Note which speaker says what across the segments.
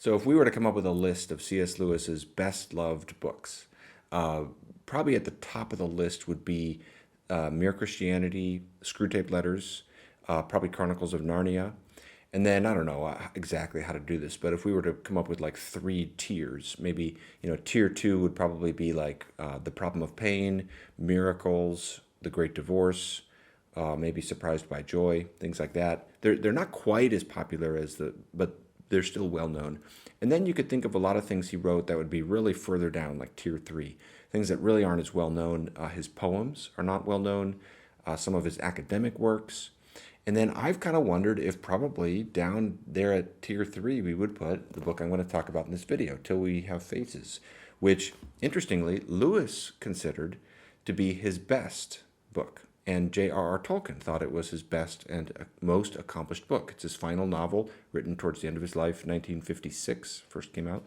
Speaker 1: So if we were to come up with a list of C.S. Lewis's best loved books, uh, probably at the top of the list would be Mere Christianity, Screwtape Letters, probably Chronicles of Narnia. And then I don't know exactly how to do this, but if we were to come up with like three tiers, maybe tier two would probably be like The Problem of Pain, Miracles, The Great Divorce, maybe Surprised by Joy, things like that. They're not quite as popular as but they're still well known. And then you could think of a lot of things he wrote that would be really further down, like tier three, things that really aren't as well known. His poems are not well known. Some of his academic works. And then I've kind of wondered if probably down there at tier three, we would put the book I'm going to talk about in this video, Till We Have Faces, which, interestingly, Lewis considered to be his best book. And J.R.R. Tolkien thought it was his best and most accomplished book. It's his final novel, written towards the end of his life, 1956, first came out.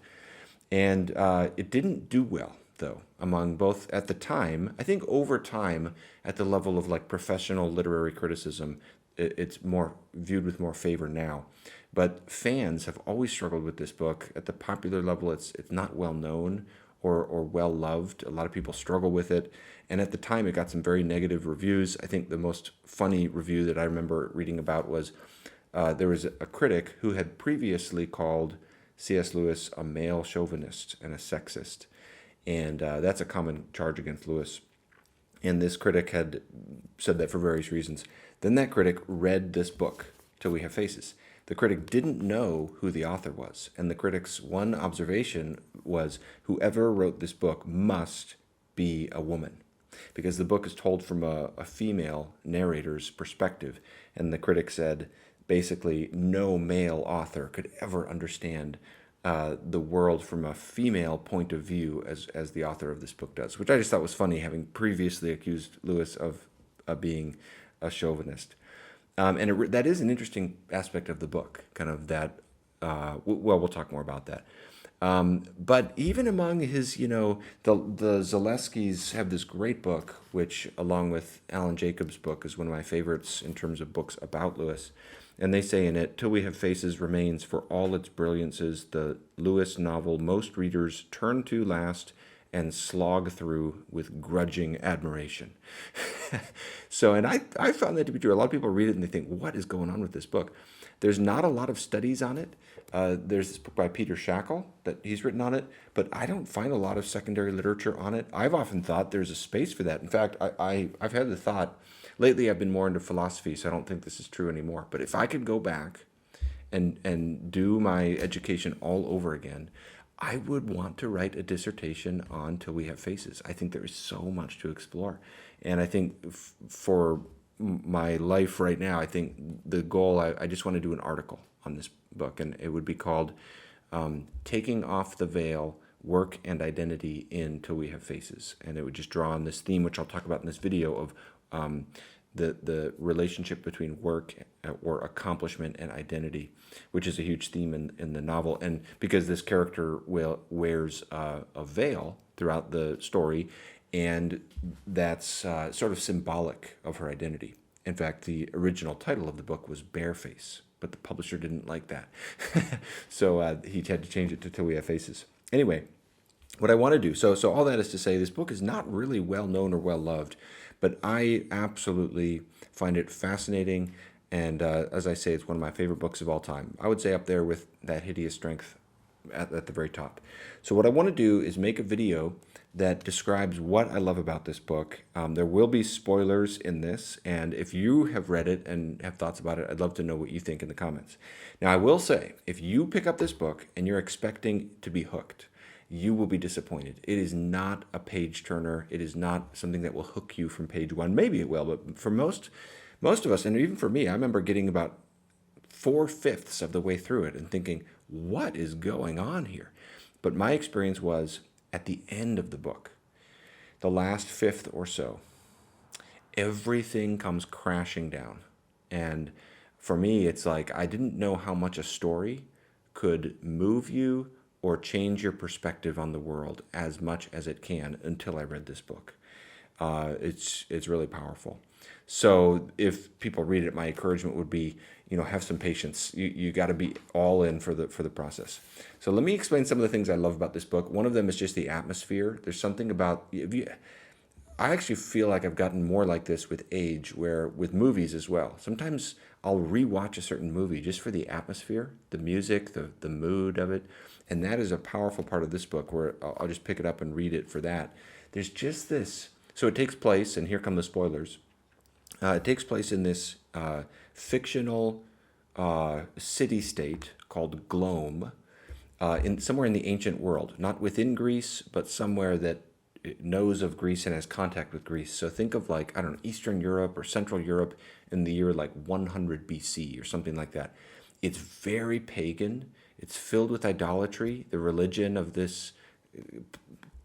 Speaker 1: And it didn't do well, though, among both at the time. I think over time, at the level of like professional literary criticism, it's more viewed with more favor now. But fans have always struggled with this book. At the popular level, it's not well known or well loved. A lot of people struggle with it. And at the time, it got some very negative reviews. I think the most funny review that I remember reading about was there was a critic who had previously called C.S. Lewis a male chauvinist and a sexist. And that's a common charge against Lewis. And this critic had said that for various reasons. Then that critic read this book, Till We Have Faces. The critic didn't know who the author was. And the critic's one observation was whoever wrote this book must be a woman, because the book is told from a female narrator's perspective. And the critic said, basically, no male author could ever understand the world from a female point of view as the author of this book does, which I just thought was funny, having previously accused Lewis of being a chauvinist. And that is an interesting aspect of the book, kind of that, we'll talk more about that. But even among his, the Zaleskis have this great book, which, along with Alan Jacobs' book, is one of my favorites in terms of books about Lewis. And they say in it, Till We Have Faces remains for all its brilliances the Lewis novel most readers turn to last and slog through with grudging admiration. So, and I found that to be true. A lot of people read it and they think, what is going on with this book? There's not a lot of studies on it. There's this book by Peter Shackle that he's written on it, but I don't find a lot of secondary literature on it. I've often thought there's a space for that. In fact, I've had the thought, lately I've been more into philosophy, so I don't think this is true anymore. But if I could go back and do my education all over again, I would want to write a dissertation on Till We Have Faces. I think there is so much to explore. And I think for my life right now, I think the goal, I just want to do an article on this book, and it would be called Taking Off the Veil, Work and Identity in Till We Have Faces. And it would just draw on this theme, which I'll talk about in this video, of the relationship between work or accomplishment and identity, which is a huge theme in the novel. And because this character wears a veil throughout the story, and that's sort of symbolic of her identity. In fact, the original title of the book was Bareface, but the publisher didn't like that. So he had to change it to Till We Have Faces. Anyway, what I want to do, so all that is to say, this book is not really well known or well loved, but I absolutely find it fascinating. And as I say, it's one of my favorite books of all time. I would say up there with That Hideous Strength at the very top. So what I want to do is make a video that describes what I love about this book. There will be spoilers in this, and if you have read it and have thoughts about it, I'd love to know what you think in the comments. Now, I will say, if you pick up this book and you're expecting to be hooked, you will be disappointed. It is not a page turner. It is not something that will hook you from page one. Maybe it will, but for most of us, and even for me, I remember getting about 4/5 of the way through it and thinking, what is going on here? But my experience was, at the end of the book, the last fifth or so, everything comes crashing down. And for me, it's like I didn't know how much a story could move you or change your perspective on the world as much as it can until I read this book. It's really powerful. So if people read it, my encouragement would be, have some patience. You got to be all in for the process. So let me explain some of the things I love about this book. One of them is just the atmosphere. There's something about I actually feel like I've gotten more like this with age, where with movies as well. Sometimes I'll rewatch a certain movie just for the atmosphere, the music, the mood of it. And that is a powerful part of this book where I'll just pick it up and read it for that. There's just this. So it takes place, and here come the spoilers. It takes place in this fictional city-state called Glome, somewhere in the ancient world, not within Greece, but somewhere that knows of Greece and has contact with Greece. So think of like, I don't know, Eastern Europe or Central Europe in the year like 100 BC or something like that. It's very pagan. It's filled with idolatry. The religion of this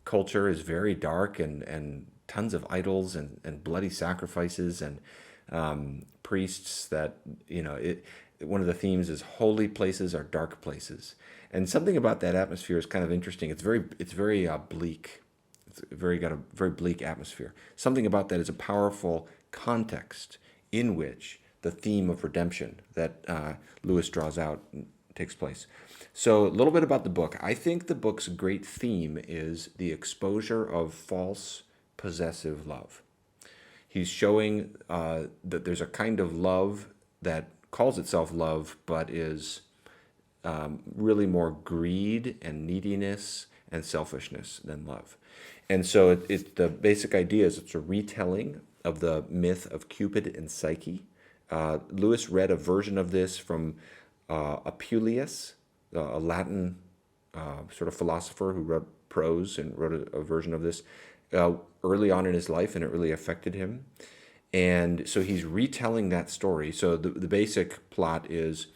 Speaker 1: culture is very dark, and tons of idols and bloody sacrifices and priests that, one of the themes is holy places are dark places. And something about that atmosphere is kind of interesting. It's very bleak. Got a very bleak atmosphere. Something about that is a powerful context in which the theme of redemption that Lewis draws out takes place. So a little bit about the book. I think the book's great theme is the exposure of false possessive love. He's showing that there's a kind of love that calls itself love, but is really more greed and neediness and selfishness than love. And so the basic idea is it's a retelling of the myth of Cupid and Psyche. Lewis read a version of this from Apuleius, a Latin sort of philosopher who wrote prose and wrote a version of this early on in his life, and it really affected him. And so he's retelling that story. So the basic plot is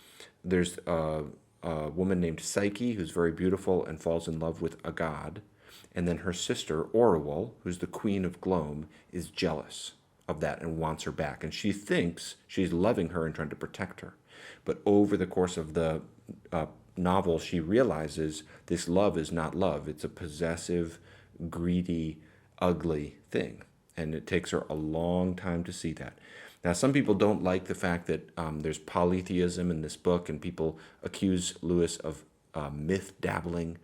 Speaker 1: there's a woman named Psyche who's very beautiful and falls in love with a god. And then her sister, Orual, who's the queen of Glome, is jealous of that and wants her back. And she thinks she's loving her and trying to protect her. But over the course of the novel, she realizes this love is not love. It's a possessive, greedy, ugly thing. And it takes her a long time to see that. Now, some people don't like the fact that there's polytheism in this book, and people accuse Lewis of myth dabbling.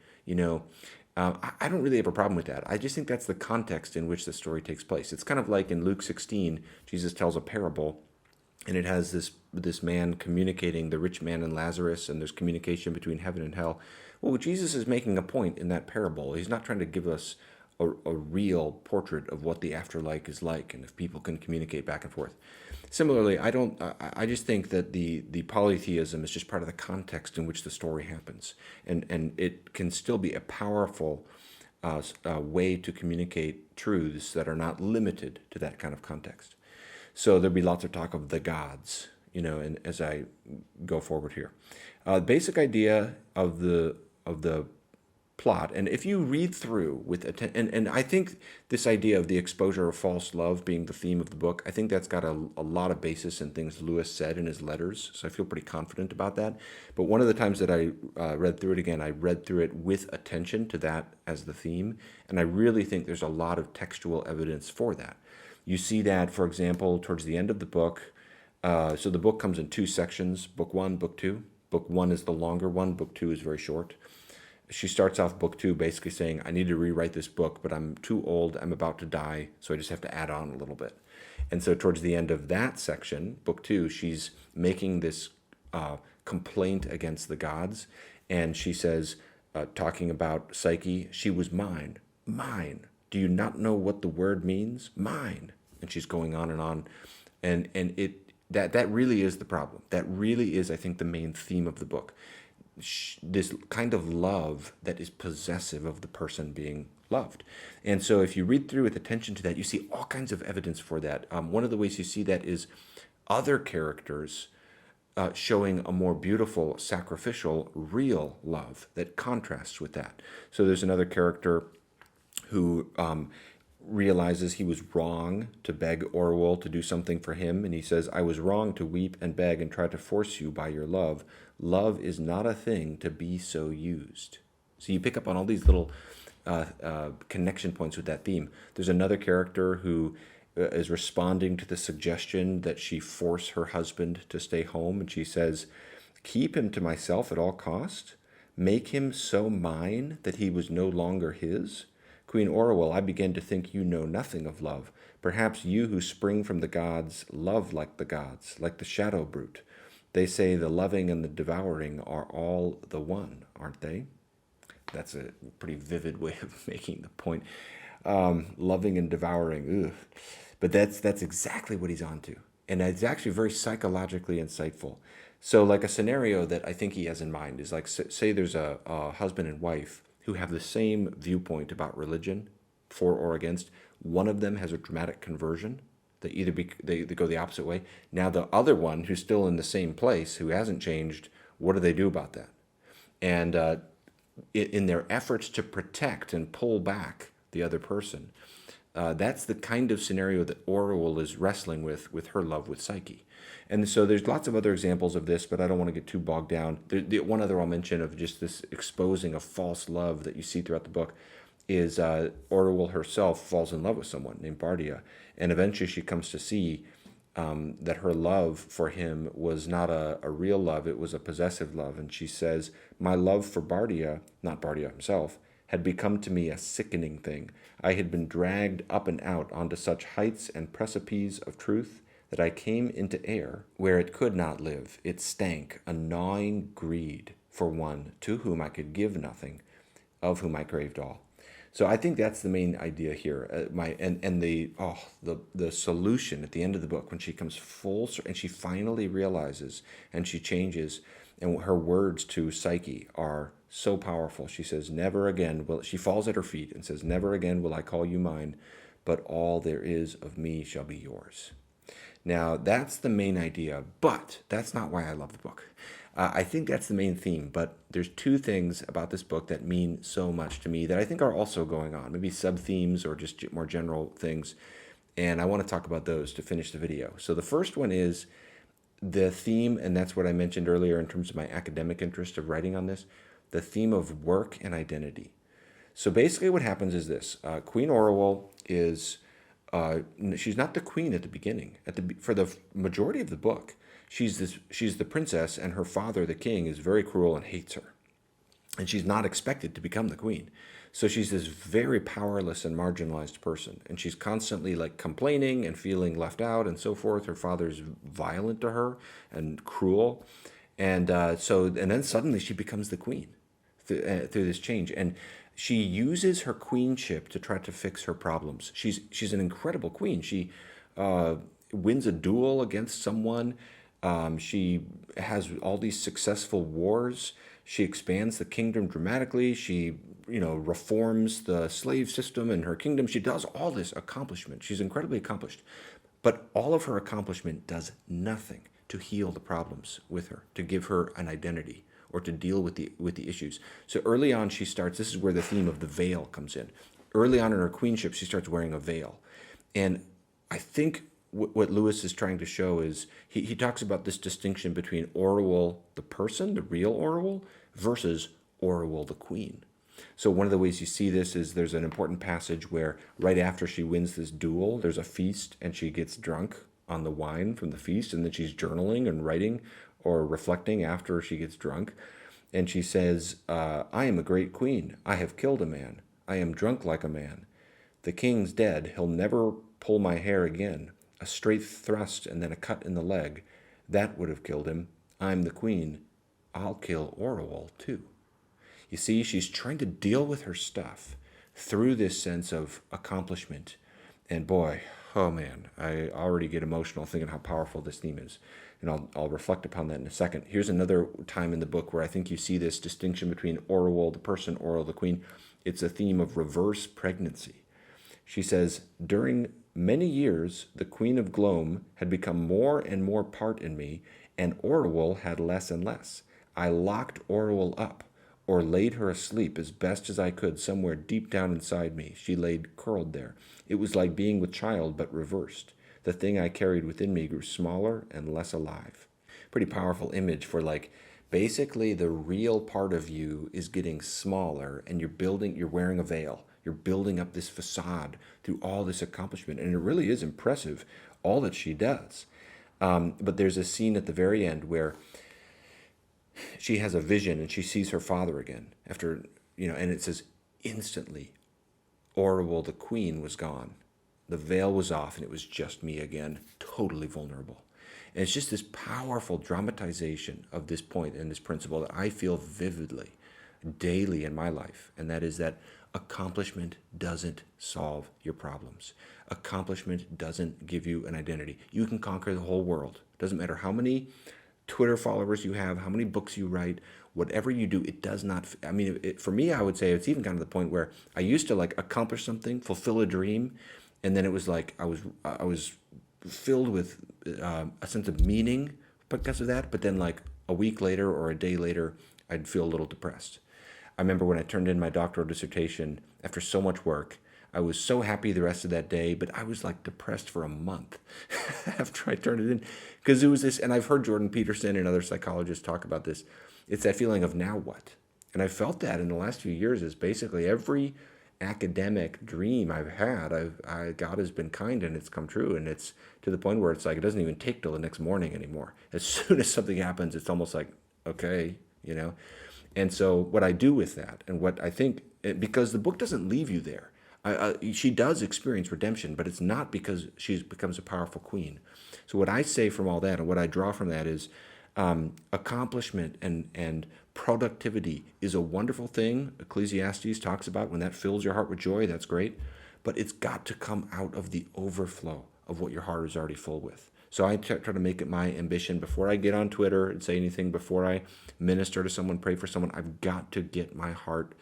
Speaker 1: I don't really have a problem with that. I just think that's the context in which the story takes place. It's kind of like in Luke 16, Jesus tells a parable, and it has this man communicating, the rich man and Lazarus, and there's communication between heaven and hell. Well, Jesus is making a point in that parable. He's not trying to give us a real portrait of what the afterlife is like, and if people can communicate back and forth. Similarly, I just think that the polytheism is just part of the context in which the story happens, and it can still be a powerful way to communicate truths that are not limited to that kind of context. So there'll be lots of talk of the gods, and as I go forward here, basic idea of the plot. And if you read through with and I think this idea of the exposure of false love being the theme of the book, I think that's got a lot of basis in things Lewis said in his letters. So I feel pretty confident about that. But one of the times that I read through it again, I read through it with attention to that as the theme. And I really think there's a lot of textual evidence for that. You see that, for example, towards the end of the book. So the book comes in two sections, book one, book two. Book one is the longer one. Book two is very short. She starts off book two basically saying, I need to rewrite this book, but I'm too old, I'm about to die, so I just have to add on a little bit. And so towards the end of that section, book two, she's making this complaint against the gods, and she says, talking about Psyche, she was mine. Do you not know what the word means? Mine. And she's going on and on. And that really is the problem. That really is, I think, the main theme of the book. This kind of love that is possessive of the person being loved. And so if you read through with attention to that, you see all kinds of evidence for that. One of the ways you see that is other characters showing a more beautiful, sacrificial, real love that contrasts with that. So there's another character who realizes he was wrong to beg Orual to do something for him, and he says, I was wrong to weep and beg and try to force you by your love. Love is not a thing to be so used. So you pick up on all these little connection points with that theme. There's another character who is responding to the suggestion that she force her husband to stay home. And she says, keep him to myself at all cost, make him so mine that he was no longer his. Queen Orwell, I begin to think you know nothing of love. Perhaps you who spring from the gods love like the gods, like the shadow brute. They say the loving and the devouring are all the one, aren't they? That's a pretty vivid way of making the point. Loving and devouring, ugh. But that's exactly what he's onto. And it's actually very psychologically insightful. So like a scenario that I think he has in mind is like, say there's a husband and wife who have the same viewpoint about religion, for or against. One of them has a dramatic conversion. They go the opposite way. Now the other one, who's still in the same place, who hasn't changed, what do they do about that? And in their efforts to protect and pull back the other person, that's the kind of scenario that Orwell is wrestling with her love with Psyche. And so there's lots of other examples of this, but I don't want to get too bogged down. The one other I'll mention of just this exposing of false love that you see throughout the book is Orwell herself falls in love with someone named Bardia. And eventually she comes to see that her love for him was not a real love, it was a possessive love. And she says, my love for Bardia, not Bardia himself, had become to me a sickening thing. I had been dragged up and out onto such heights and precipices of truth that I came into air where it could not live. It stank, a gnawing greed for one to whom I could give nothing, of whom I craved all. So I think that's the main idea here. The solution at the end of the book, when she comes full and she finally realizes and she changes, and her words to Psyche are so powerful. She says, never again will, she falls at her feet and says, never again will I call you mine, but all there is of me shall be yours. Now, that's the main idea, but that's not why I love the book. I think that's the main theme, but there's two things about this book that mean so much to me that I think are also going on, maybe sub-themes or just more general things, and I want to talk about those to finish the video. So the first one is the theme, and that's what I mentioned earlier in terms of my academic interest of writing on this, the theme of work and identity. So basically what happens is this. Queen Orwell is, she's not the queen at the beginning. For the majority of the book, she's the princess, and her father, the king, is very cruel and hates her. And she's not expected to become the queen. So she's this very powerless and marginalized person. And she's constantly like complaining and feeling left out and so forth. Her father's violent to her and cruel. And then suddenly she becomes the queen through this change. And she uses her queenship to try to fix her problems. She's an incredible queen. She wins a duel against someone. She has all these successful wars. She expands the kingdom dramatically. She, reforms the slave system in her kingdom. She does all this accomplishment. She's incredibly accomplished. But all of her accomplishment does nothing to heal the problems with her, to give her an identity, or to deal with the issues. So early on, this is where the theme of the veil comes in. Early on in her queenship, she starts wearing a veil. And I think what Lewis is trying to show is, he talks about this distinction between Orwell, the person, the real Orwell, versus Orwell, the queen. So one of the ways you see this is there's an important passage where right after she wins this duel, there's a feast and she gets drunk on the wine from the feast, and then she's journaling and writing or reflecting after she gets drunk. And she says, I am a great queen. I have killed a man. I am drunk like a man. The king's dead. He'll never pull my hair again. A straight thrust and then a cut in the leg. That would have killed him. I'm the queen. I'll kill Orwell too. You see, she's trying to deal with her stuff through this sense of accomplishment. And boy, oh man, I already get emotional thinking how powerful this theme is. And I'll reflect upon that in a second. Here's another time in the book where I think you see this distinction between Orwell, the person, Orwell, the queen. It's a theme of reverse pregnancy. She says, during many years, the Queen of Glome had become more and more part in me, and Orwell had less and less. I locked Orwell up, or laid her asleep as best as I could somewhere deep down inside me. She laid curled there. It was like being with child, but reversed. The thing I carried within me grew smaller and less alive. Pretty powerful image for basically the real part of you is getting smaller, and you're wearing a veil. You're building up this facade through all this accomplishment. And it really is impressive, all that she does. But there's a scene at the very end where she has a vision and she sees her father again after, and it says, instantly, Orwell, the queen, was gone. The veil was off and it was just me again, totally vulnerable. And it's just this powerful dramatization of this point and this principle that I feel vividly daily in my life. And that is that accomplishment doesn't solve your problems. Accomplishment doesn't give you an identity. You can conquer the whole world. Doesn't matter how many Twitter followers you have, how many books you write, whatever you do, it does not, for me, I would say it's even gotten to the point where I used to like accomplish something, fulfill a dream, and then it was like I was filled with a sense of meaning because of that, but then like a week later or a day later, I'd feel a little depressed. I remember when I turned in my doctoral dissertation after so much work, I was so happy the rest of that day, but I was like depressed for a month after I turned it in, because it was this, and I've heard Jordan Peterson and other psychologists talk about this. It's that feeling of now what? And I felt that in the last few years is basically every academic dream I've had, God has been kind and it's come true. And it's to the point where it's like, it doesn't even take till the next morning anymore. As soon as something happens, it's almost like, okay, And so what I do with that, and what I think, because the book doesn't leave you there, she does experience redemption, but it's not because she becomes a powerful queen. So what I say from all that, and what I draw from that is accomplishment and productivity is a wonderful thing. Ecclesiastes talks about when that fills your heart with joy, that's great. But it's got to come out of the overflow of what your heart is already full with. So I try to make it my ambition before I get on Twitter and say anything, before I minister to someone, pray for someone, I've got to get my heart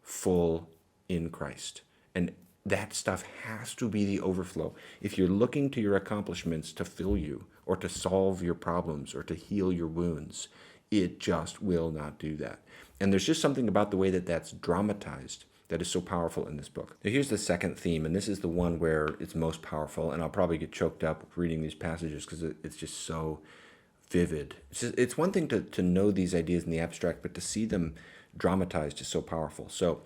Speaker 1: full in Christ. And that stuff has to be the overflow. If you're looking to your accomplishments to fill you or to solve your problems or to heal your wounds, it just will not do that. And there's just something about the way that that's dramatized that is so powerful in this book. Now here's the second theme, and this is the one where it's most powerful, and I'll probably get choked up reading these passages because it's just so vivid. It's one thing to know these ideas in the abstract, but to see them dramatized is so powerful. So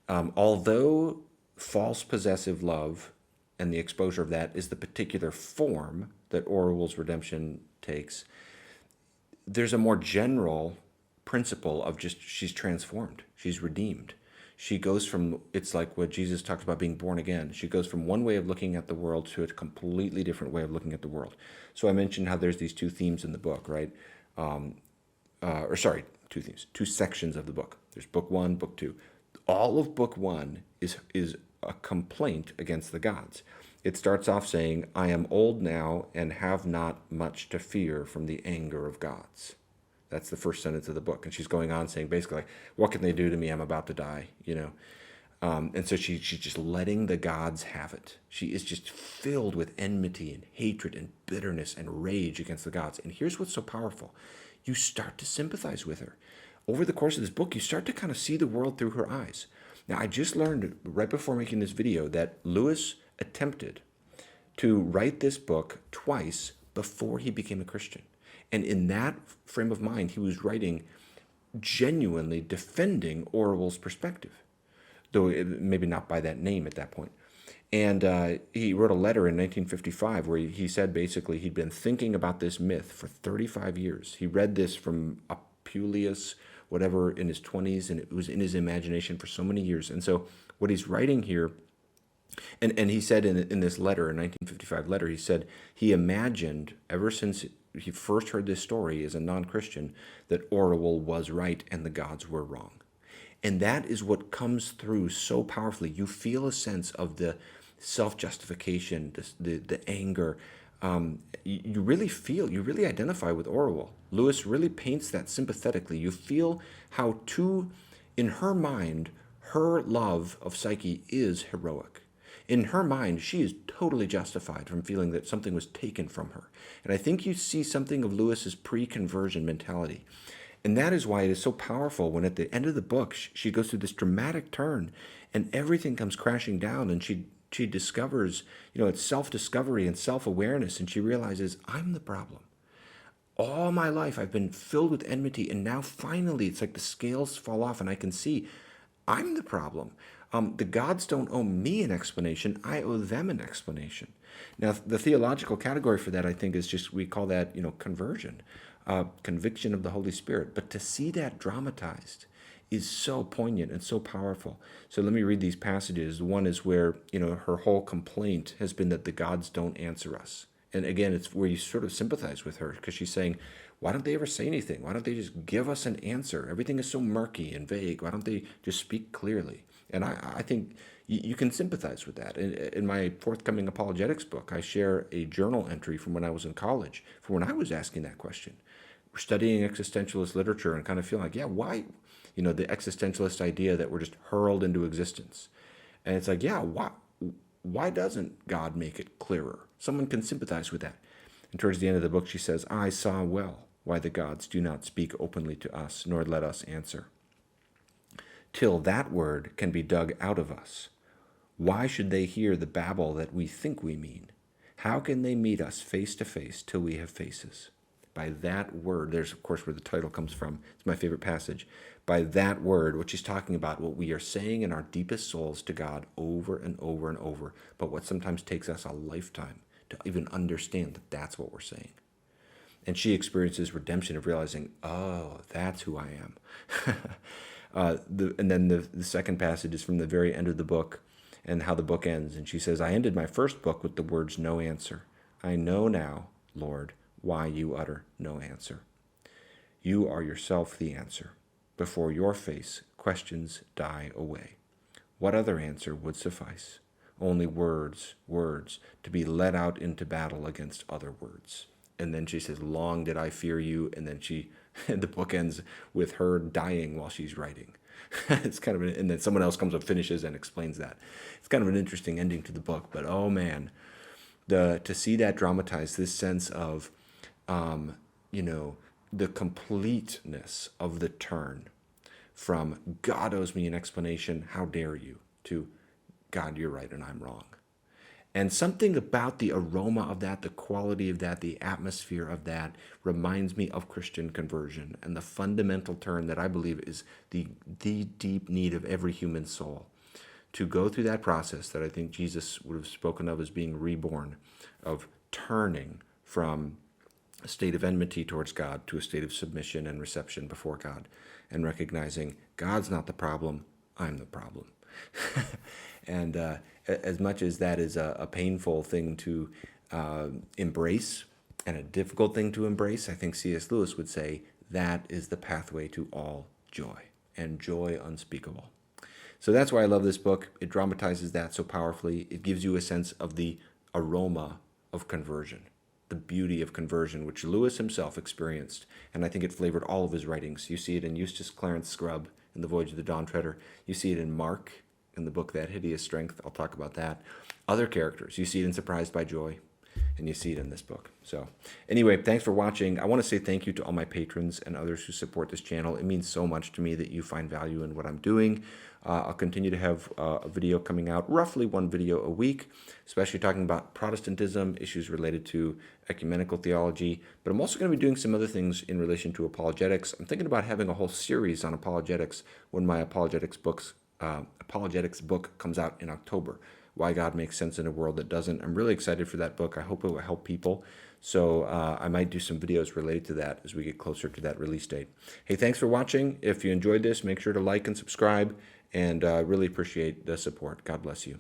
Speaker 1: although false possessive love and the exposure of that is the particular form that Orwell's redemption takes, there's a more general principle of just she's transformed, she's redeemed. She goes from, it's like what Jesus talks about being born again. She goes from one way of looking at the world to a completely different way of looking at the world. So I mentioned how there's these two themes in the book, right? Two themes, two sections of the book. There's book one, book two. All of book one is a complaint against the gods. It starts off saying, I am old now and have not much to fear from the anger of gods. That's the first sentence of the book. And she's going on saying basically, like, what can they do to me? I'm about to die, And so she's just letting the gods have it. She is just filled with enmity and hatred and bitterness and rage against the gods. And here's what's so powerful. You start to sympathize with her. Over the course of this book, you start to kind of see the world through her eyes. Now, I just learned right before making this video that Lewis attempted to write this book twice before he became a Christian. And in that frame of mind, he was writing genuinely defending Orwell's perspective, though maybe not by that name at that point. And he wrote a letter in 1955 where he said basically he'd been thinking about this myth for 35 years. He read this from Apuleius, whatever, in his 20s, and it was in his imagination for so many years. And so what he's writing here, and he said in this letter, in 1955 letter, he said he imagined ever since he first heard this story as a non-Christian that Orwell was right and the gods were wrong. And that is what comes through so powerfully. You feel a sense of the self-justification, the anger. You really identify with Orwell. Lewis really paints that sympathetically. You feel how in her mind, her love of Psyche is heroic. In her mind, she is totally justified from feeling that something was taken from her. And I think you see something of Lewis's pre-conversion mentality. And that is why it is so powerful when at the end of the book, she goes through this dramatic turn and everything comes crashing down and she discovers, it's self-discovery and self-awareness, and she realizes, I'm the problem. All my life I've been filled with enmity, and now finally it's like the scales fall off and I can see I'm the problem. The gods don't owe me an explanation. I owe them an explanation. Now, the theological category for that, I think, is just, we call that, conversion, conviction of the Holy Spirit. But to see that dramatized is so poignant and so powerful. So let me read these passages. One is where, her whole complaint has been that the gods don't answer us. And again, it's where you sort of sympathize with her, because she's saying, why don't they ever say anything? Why don't they just give us an answer? Everything is so murky and vague. Why don't they just speak clearly? And I think you can sympathize with that. In my forthcoming apologetics book, I share a journal entry from when I was in college, from when I was asking that question. We're studying existentialist literature and kind of feeling like, yeah, why? The existentialist idea that we're just hurled into existence. And it's like, yeah, why doesn't God make it clearer? Someone can sympathize with that. And towards the end of the book, she says, I saw well why the gods do not speak openly to us, nor let us answer. Till that word can be dug out of us. Why should they hear the babble that we think we mean? How can they meet us face to face till we have faces? By that word, there's of course where the title comes from. It's my favorite passage. By that word, which is talking about what we are saying in our deepest souls to God over and over and over, but what sometimes takes us a lifetime to even understand that that's what we're saying. And she experiences redemption of realizing, oh, that's who I am. And then the second passage is from the very end of the book and how the book ends. And she says, I ended my first book with the words, no answer. I know now, Lord, why you utter no answer. You are yourself the answer. Before your face, questions die away. What other answer would suffice? Only words, to be led out into battle against other words. And then she says, long did I fear you. And then the book ends with her dying while she's writing. It's kind of, and then someone else comes up, finishes, and explains that. It's kind of an interesting ending to the book. But oh man, to see that dramatized, this sense of, the completeness of the turn from God owes me an explanation, how dare you, to God, you're right and I'm wrong. And something about the aroma of that, the quality of that, the atmosphere of that reminds me of Christian conversion and the fundamental turn that I believe is the deep need of every human soul. To go through that process that I think Jesus would have spoken of as being reborn, of turning from a state of enmity towards God to a state of submission and reception before God, and recognizing God's not the problem, I'm the problem. And as much as that is a painful thing to embrace and a difficult thing to embrace, I think C.S. Lewis would say that is the pathway to all joy, and joy unspeakable. So that's why I love this book. It dramatizes that so powerfully. It gives you a sense of the aroma of conversion, the beauty of conversion, which Lewis himself experienced. And I think it flavored all of his writings. You see it in Eustace Clarence Scrubb in The Voyage of the Dawn Treader. You see it in Mark in the book That Hideous Strength. I'll talk about that. Other characters. You see it in Surprised by Joy, and you see it in this book. So anyway, thanks for watching. I want to say thank you to all my patrons and others who support this channel. It means so much to me that you find value in what I'm doing. I'll continue to have a video coming out, roughly one video a week, especially talking about Protestantism, issues related to ecumenical theology. But I'm also going to be doing some other things in relation to apologetics. I'm thinking about having a whole series on apologetics when my apologetics book comes out in October. Why God Makes Sense in a World That Doesn't. I'm really excited for that book. I hope it will help people. So I might do some videos related to that as we get closer to that release date. Hey, thanks for watching. If you enjoyed this, make sure to like and subscribe, and really appreciate the support. God bless you.